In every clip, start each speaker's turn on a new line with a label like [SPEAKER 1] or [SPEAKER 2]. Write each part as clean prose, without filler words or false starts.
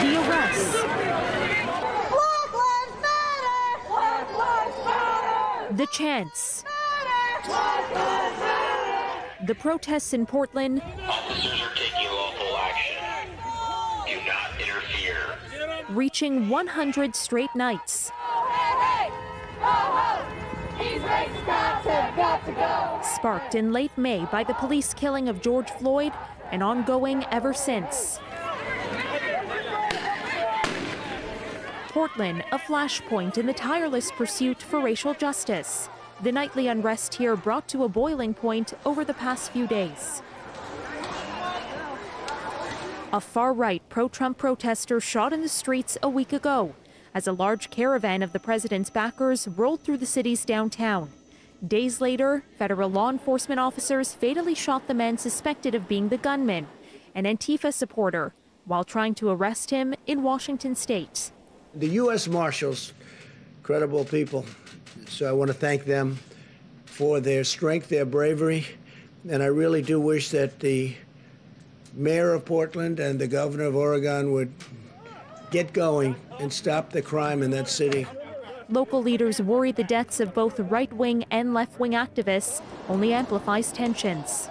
[SPEAKER 1] The arrests.
[SPEAKER 2] Black Lives Matter! Black Lives Matter!
[SPEAKER 1] The chants.
[SPEAKER 2] Black Lives Matter!
[SPEAKER 1] The protests in Portland.
[SPEAKER 3] Officers are taking lawful action. Do not interfere.
[SPEAKER 1] Reaching 100 straight nights.
[SPEAKER 2] Got to go.
[SPEAKER 1] Sparked in late May by the police killing of George Floyd and ongoing ever since. Portland, a flashpoint in the tireless pursuit for racial justice. The nightly unrest here brought to a boiling point over the past few days. A far-right pro-Trump protester shot in the streets a week ago as a large caravan of the president's backers rolled through the city's downtown. Days later, federal law enforcement officers fatally shot the man suspected of being the gunman, an Antifa supporter, while trying to arrest him in Washington state.
[SPEAKER 4] The U.S. Marshals, credible people, so I want to thank them for their strength, their bravery, and I really do wish that the mayor of Portland and the governor of Oregon would get going and stop the crime in that city.
[SPEAKER 1] Local leaders worry the deaths of both right-wing and left-wing activists only amplifies tensions.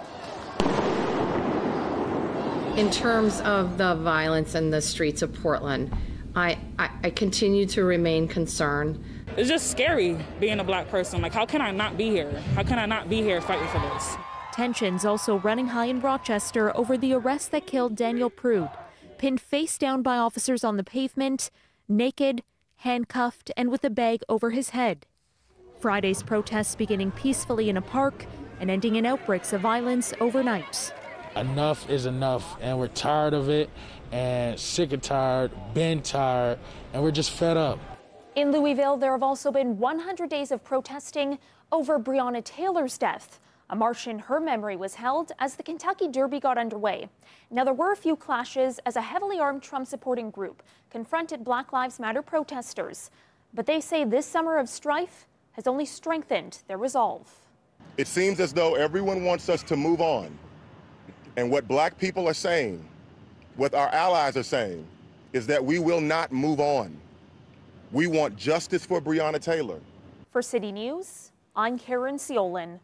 [SPEAKER 5] In terms of the violence in the streets of Portland, I continue to remain concerned.
[SPEAKER 6] It's just scary being a black person. Like, how can I not be here? How can I not be here fighting for this?
[SPEAKER 1] Tensions also running high in Rochester over the arrest that killed Daniel Prude, pinned face down by officers on the pavement, naked, handcuffed, and with a bag over his head. Friday's protests beginning peacefully in a park and ending in outbreaks of violence overnight.
[SPEAKER 7] Enough is enough, and we're tired of it, and sick and tired, been tired, and we're just fed up.
[SPEAKER 1] In Louisville, there have also been 100 days of protesting over Breonna Taylor's death. A march in her memory was held as the Kentucky Derby got underway. Now, there were a few clashes as a heavily armed Trump-supporting group confronted Black Lives Matter protesters. But they say this summer of strife has only strengthened their resolve.
[SPEAKER 8] It seems as though everyone wants us to move on. And what black people are saying, what our allies are saying, is that we will not move on. We want justice for Breonna Taylor.
[SPEAKER 1] For City News, I'm Caryn Ceolin.